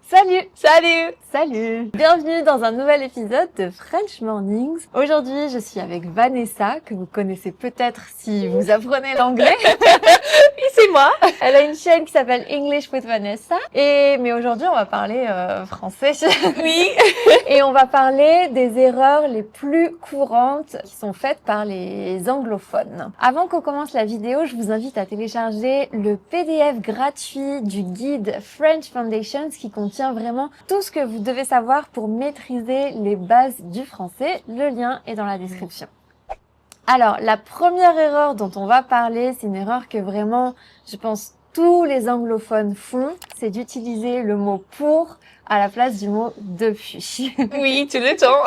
Salut! Salut! Salut! Bienvenue dans un nouvel épisode de French Mornings. Aujourd'hui, je suis avec Vanessa, que vous connaissez peut-être si vous apprenez l'anglais. Oui, c'est moi. Elle a une chaîne qui s'appelle English with Vanessa. Mais aujourd'hui, on va parler français. Oui. Et on va parler des erreurs les plus courantes qui sont faites par les anglophones. Avant qu'on commence la vidéo, je vous invite à télécharger le PDF gratuit du guide French Foundations qui contient vraiment tout ce que vous devez savoir pour maîtriser les bases du français. Le lien est dans la description. Alors, la première erreur dont on va parler, c'est une erreur que vraiment, je pense, tous les anglophones font, c'est d'utiliser le mot pour à la place du mot depuis. Oui, tout le temps.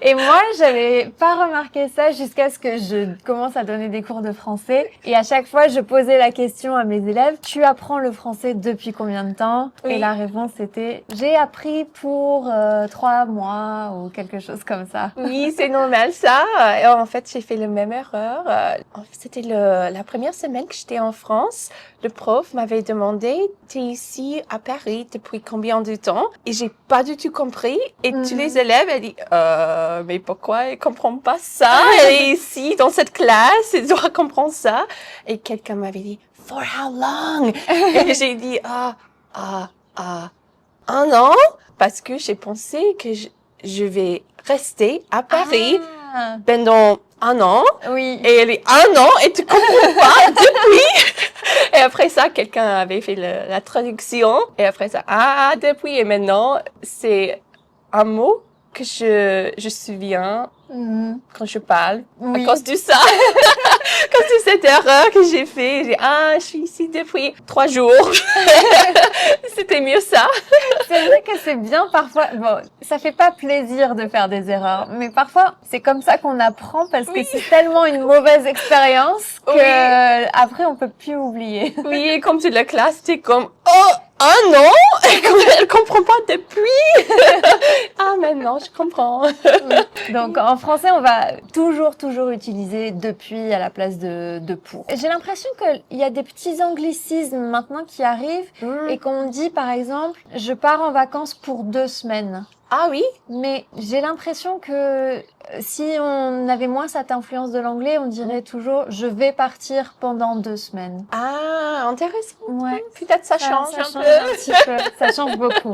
Et moi, j'avais pas remarqué ça jusqu'à ce que je commence à donner des cours de français. Et à chaque fois, je posais la question à mes élèves, tu apprends le français depuis combien de temps? Oui. Et la réponse était, j'ai appris pour 3 mois ou quelque chose comme ça. Oui, c'est normal ça. Et en fait, j'ai fait la même erreur. C'était la première semaine que j'étais en France. Le prof m'avait demandé, t'es ici à Paris depuis combien de temps? Et j'ai pas du tout compris. Et tous les élèves, elle dit, mais pourquoi elle comprend pas ça? Elle est ici dans cette classe, elle doit comprendre ça. Et quelqu'un m'avait dit, for how long? Et j'ai dit, un an, parce que j'ai pensé que je vais rester à Paris pendant un an. Oui. Et elle est un an et tu comprends pas depuis. Et après ça, quelqu'un avait fait la traduction. Et après ça, depuis. Et maintenant, c'est un mot que je souviens quand je parle. Oui. À cause de ça. À cause de cette erreur que j'ai fait. Je suis ici depuis 3 jours. C'était mieux ça. C'est vrai que c'est bien parfois. Bon, ça fait pas plaisir de faire des erreurs, mais parfois c'est comme ça qu'on apprend parce que c'est tellement une mauvaise expérience que après on peut plus oublier. Oui, et comme toute la classe, t'es comme un an, elle comprend pas depuis. Maintenant je comprends. Donc en français, on va toujours utiliser depuis à la place de pour. J'ai l'impression qu'il y a des petits anglicismes maintenant qui arrivent et qu'on dit par exemple, je pars en vacances pour 2 semaines. Ah oui? Mais j'ai l'impression que si on avait moins cette influence de l'anglais, on dirait toujours je vais partir pendant 2 semaines. Intéressant. Ouais. Peut-être ça change un peu. Un petit peu. Ça change beaucoup.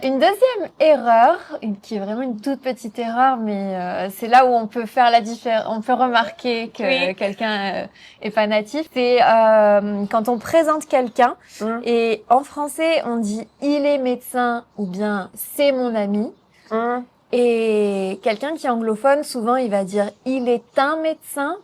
Une deuxième erreur, qui est vraiment une toute petite erreur, mais c'est là où on peut faire la différence, on peut remarquer que quelqu'un est pas natif, c'est quand on présente quelqu'un et en français on dit il est médecin ou bien c'est mon ami. Et quelqu'un qui est anglophone, souvent, il va dire « il est un médecin »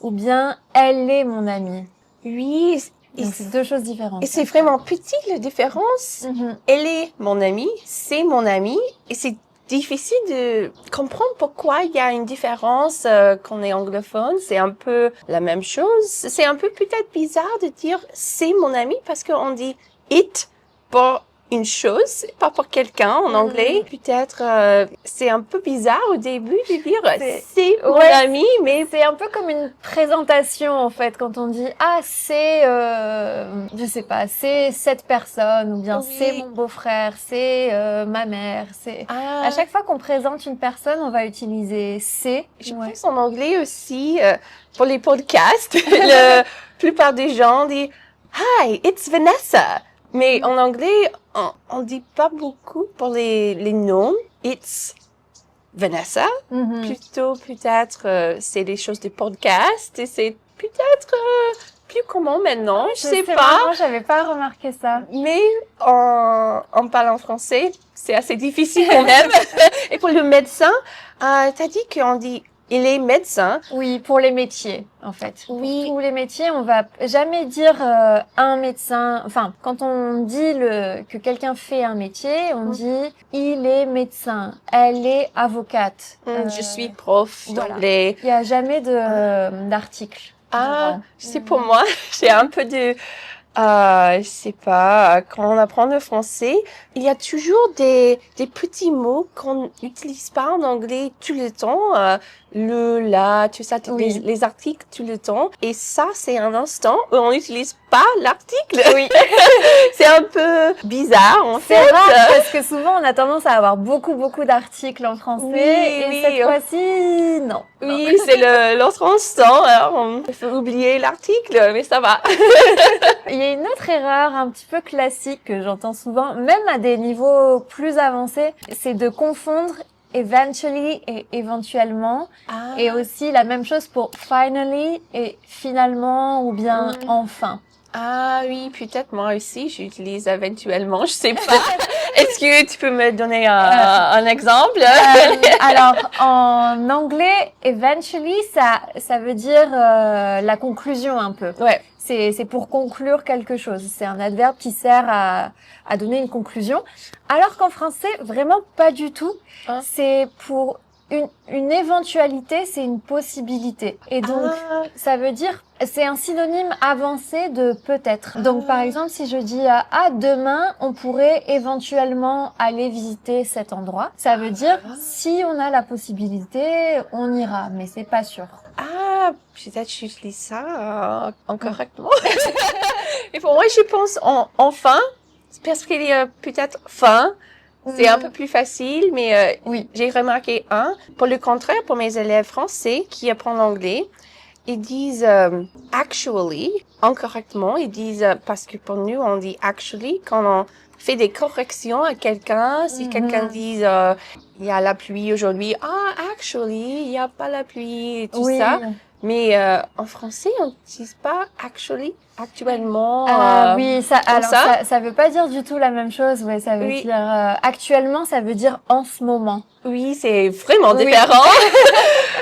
ou bien « elle est mon amie ». Oui. Donc, c'est 2 choses différentes. Et c'est vraiment petit, la différence. Elle est mon amie, c'est mon ami. Et c'est difficile de comprendre pourquoi il y a une différence quand on est anglophone. C'est un peu la même chose. C'est un peu peut-être bizarre de dire « c'est mon ami » parce qu'on dit « it » pour une chose, pas pour quelqu'un en anglais. Peut-être c'est un peu bizarre au début de dire c'est mon ami, mais c'est un peu comme une présentation en fait quand on dit c'est je sais pas, c'est cette personne ou bien c'est mon beau-frère, c'est ma mère, c'est à chaque fois qu'on présente une personne, on va utiliser c'est. Je pense en anglais aussi pour les podcasts, la plupart des gens disent Hi, it's Vanessa. Mais en anglais, on dit pas beaucoup pour les noms. It's Vanessa. Plutôt, peut-être, c'est des choses de podcast et c'est peut-être plus commun maintenant. Je sais pas. Moi, j'avais pas remarqué ça. Mais en parlant français, c'est assez difficile quand même. Et pour le médecin, t'as dit qu'on dit il est médecin. Oui, pour les métiers, en fait. Oui. Pour tous les métiers, on va jamais dire un médecin. Enfin, quand on dit que quelqu'un fait un métier, on dit il est médecin, elle est avocate. Je suis prof d'anglais. Il y a jamais d'article. C'est pour moi, j'ai un peu de je sais pas, quand on apprend le français, il y a toujours des petits mots qu'on n'utilise pas en anglais tout le temps. le, la, tout ça, les articles tout le temps. Et ça, c'est un instant où on n'utilise pas l'article. Oui. C'est un peu bizarre, en fait. C'est rare parce que souvent, on a tendance à avoir beaucoup d'articles en français. Et cette fois-ci, non. Oui, c'est l'autre instant. Alors, on peut oublier l'article, mais ça va. Il y a une autre erreur un petit peu classique que j'entends souvent, même à des niveaux plus avancés, c'est de confondre eventually et éventuellement. Et aussi la même chose pour finally et finalement ou bien enfin. Ah oui, peut-être moi aussi, j'utilise éventuellement, je sais pas. Est-ce que tu peux me donner un exemple? Alors, en anglais, eventually, ça veut dire la conclusion un peu. Ouais. C'est pour conclure quelque chose. C'est un adverbe qui sert à donner une conclusion. Alors qu'en français, vraiment pas du tout. C'est pour une éventualité, c'est une possibilité. Et donc, ça veut dire, c'est un synonyme avancé de peut-être. Donc, par exemple, si je dis demain, on pourrait éventuellement aller visiter cet endroit. Ça veut dire, si on a la possibilité, on ira, mais c'est pas sûr. Ah, peut-être j'utilise ça incorrectement. Et pour moi, je pense enfin, parce qu'il y a peut-être fin. C'est un peu plus facile, mais oui, j'ai remarqué pour le contraire, pour mes élèves français qui apprennent l'anglais, ils disent actually incorrectement. Ils disent parce que pour nous on dit actually quand on fait des corrections à quelqu'un. Si quelqu'un dit il y a la pluie aujourd'hui, actually il y a pas la pluie et tout ça. Mais en français, on n'utilise pas actually, actuellement. Oui, ça veut pas dire du tout la même chose. Ouais, ça veut dire actuellement, ça veut dire en ce moment. Oui, c'est vraiment différent.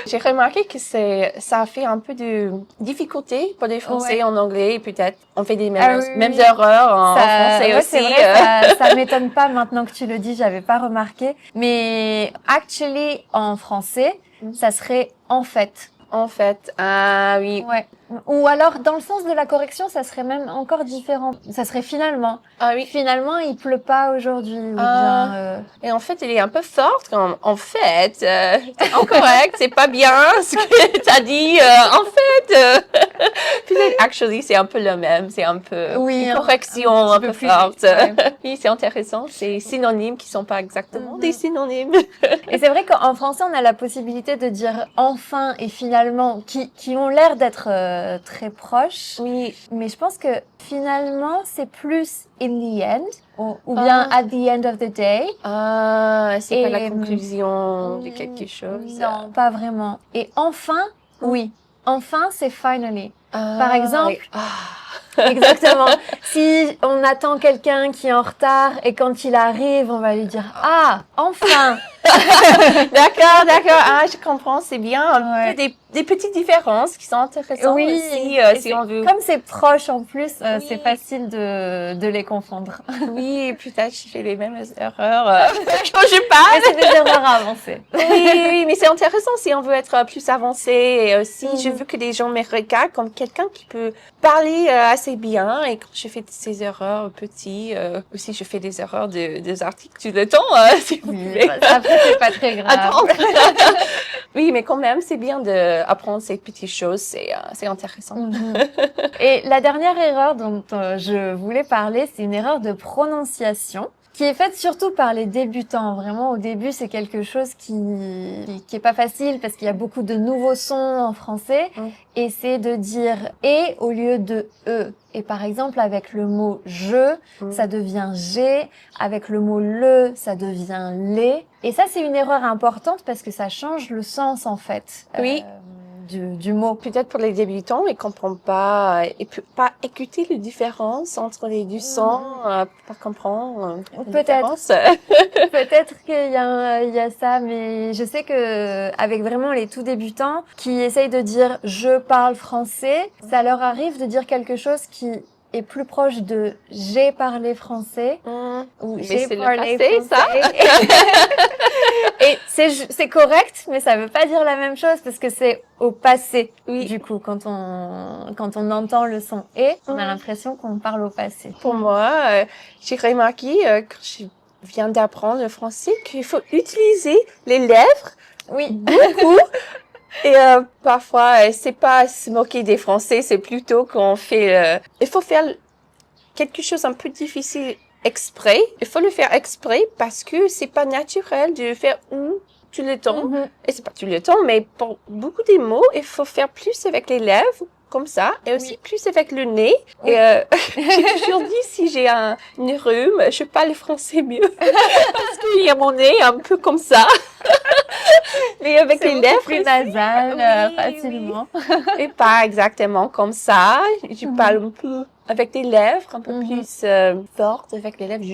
J'ai remarqué que ça fait un peu de difficulté pour les Français en anglais. Peut-être on fait des mêmes erreurs en français aussi. C'est vrai, ça m'étonne pas maintenant que tu le dis. J'avais pas remarqué. Mais actually en français, ça serait en fait. En fait, oui. Ouais. Ou alors, dans le sens de la correction, ça serait même encore différent. Ça serait finalement. Ah oui. Finalement, il pleut pas aujourd'hui. Ou bien, Et en fait, elle est un peu forte comme, en fait, c'est incorrect, c'est pas bien ce que t'as dit, en fait. Peut-être, actually, c'est un peu le même, c'est un peu une correction un peu forte. Ouais. Oui, c'est intéressant, c'est synonymes qui sont pas exactement des synonymes. Et c'est vrai qu'en français, on a la possibilité de dire enfin et finalement, qui ont l'air d'être très proches. Oui. Mais je pense que finalement, c'est plus in the end ou bien at the end of the day. C'est pas la conclusion de quelque chose. Non, pas vraiment. Et enfin, oui. Enfin, c'est finally. Par exemple, exactement. Si on attend quelqu'un qui est en retard et quand il arrive, on va lui dire enfin. D'accord. Je comprends, c'est bien. Un peu des petites différences qui sont intéressantes aussi, si on veut. Comme c'est proche en plus, c'est facile de les confondre. Oui, peut-être je fais les mêmes erreurs quand je parle. Mais c'est des erreurs avancées. Oui, mais c'est intéressant si on veut être plus avancé et aussi je veux que les gens me regardent comme quelqu'un qui peut parler assez bien et quand je fais ces erreurs petites, aussi je fais des erreurs des articles tout le temps, si vous voulez. Après, c'est pas très grave. Oui, mais quand même, c'est bien d'apprendre ces petites choses, c'est intéressant. Et la dernière erreur dont je voulais parler, c'est une erreur de prononciation qui est faite surtout par les débutants. Vraiment, au début, c'est quelque chose qui est pas facile parce qu'il y a beaucoup de nouveaux sons en français et c'est de dire « et » au lieu de « e ». Et par exemple, avec le mot « je », ça devient « j'ai ». Avec le mot « le », ça devient « les ». Et ça, c'est une erreur importante parce que ça change le sens, en fait. Oui. Du mot. Peut-être pour les débutants, ils comprennent pas, et pas écouter les différences entre les deux sons, pas comprendre les différences. Peut-être qu'il y a ça, mais je sais que avec vraiment les tout débutants qui essayent de dire je parle français, ça leur arrive de dire quelque chose qui est plus proche de j'ai parlé français ou j'ai parlé français, ça. Et c'est correct, mais ça veut pas dire la même chose parce que c'est au passé. Oui. Du coup, quand on entend le son et, on a l'impression qu'on parle au passé. Pour moi, j'ai remarqué quand je viens d'apprendre le français qu'il faut utiliser les lèvres. Oui. Beaucoup. Et parfois, c'est pas se moquer des Français, c'est plutôt qu'on fait... il faut faire quelque chose un peu difficile exprès. Il faut le faire exprès parce que c'est pas naturel de le faire tout le temps. Et c'est pas tout le temps, mais pour beaucoup des mots, il faut faire plus avec les lèvres, comme ça, et aussi plus avec le nez. Oui. Et j'ai toujours dit, si j'ai une rhume, je parle le français mieux. Parce qu'il y a mon nez un peu comme ça. Mais avec les lèvres plus nasal, oui, facilement. Oui. Et pas exactement comme ça. Je parle un peu avec des lèvres, un peu plus fortes avec les lèvres.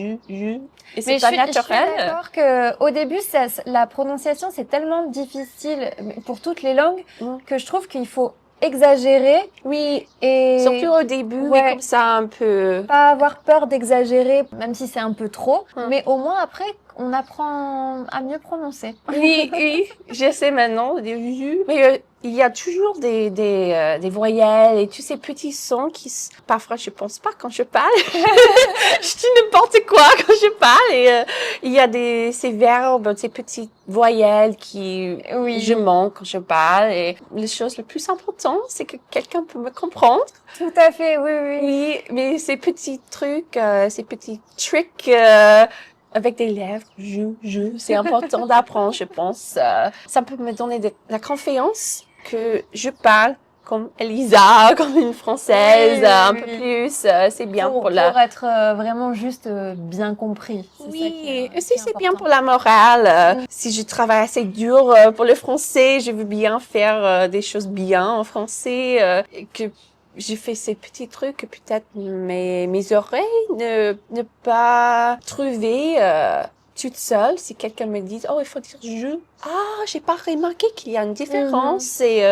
Et c'est pas naturel. Je suis d'accord que au début, la prononciation c'est tellement difficile pour toutes les langues que je trouve qu'il faut exagérer. Oui, et surtout au début, mais comme ça un peu. Pas avoir peur d'exagérer, même si c'est un peu trop, mais au moins après, on apprend à mieux prononcer. Oui, oui, je sais maintenant. Mais il y a toujours des voyelles et tous ces petits sons qui, parfois, je pense pas quand je parle. Je dis n'importe quoi quand je parle et il y a ces verbes, ces petites voyelles qui, je manque quand je parle et la chose la plus importante, c'est que quelqu'un peut me comprendre. Tout à fait, oui. Oui, mais ces petits trucs, ces petits tricks, avec des lèvres, c'est important d'apprendre, je pense. Ça peut me donner de la confiance que je parle comme Elisa, comme une Française, un peu plus. C'est bien pour être vraiment juste bien compris. Oui, aussi c'est bien pour la morale. Si je travaille assez dur pour le français, je veux bien faire des choses bien en français, que j'ai fait ces petits trucs que peut-être mes oreilles ne pas trouver toute seule. Si quelqu'un me dit, oh, il faut dire je. Ah, j'ai pas remarqué qu'il y a une différence. Et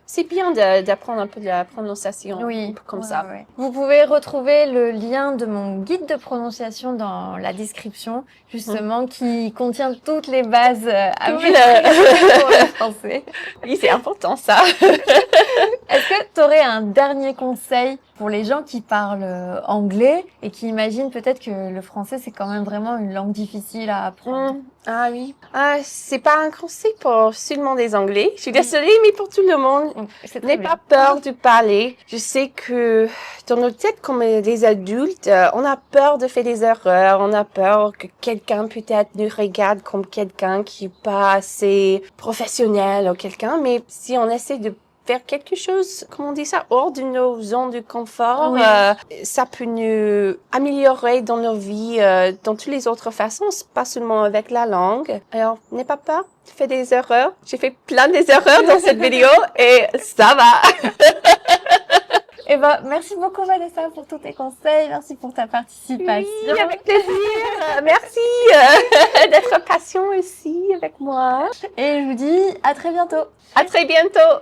c'est bien d'apprendre un peu de la prononciation comme ça. Ouais. Vous pouvez retrouver le lien de mon guide de prononciation dans la description, justement, qui contient toutes les bases à pour le français. Oui, c'est important ça. Est-ce que tu aurais un dernier conseil pour les gens qui parlent anglais et qui imaginent peut-être que le français c'est quand même vraiment une langue difficile à apprendre? Ah oui. C'est pas un conseil pour seulement des Anglais. Je suis désolée, mais pour tout le monde. N'aie pas peur de parler. Je sais que dans nos têtes, comme des adultes, on a peur de faire des erreurs. On a peur que quelqu'un peut-être nous regarde comme quelqu'un qui est pas assez professionnel ou quelqu'un. Mais si on essaie de faire quelque chose, comment on dit ça, hors de nos zones de confort, ça peut nous améliorer dans nos vies, dans toutes les autres façons, pas seulement avec la langue. Alors, n'aie pas peur, fais des erreurs. J'ai fait plein des erreurs dans cette vidéo et ça va. Eh ben, merci beaucoup Vanessa pour tous tes conseils, merci pour ta participation. Oui, avec plaisir. Merci d'être patient aussi avec moi. Et je vous dis à très bientôt. À très bientôt.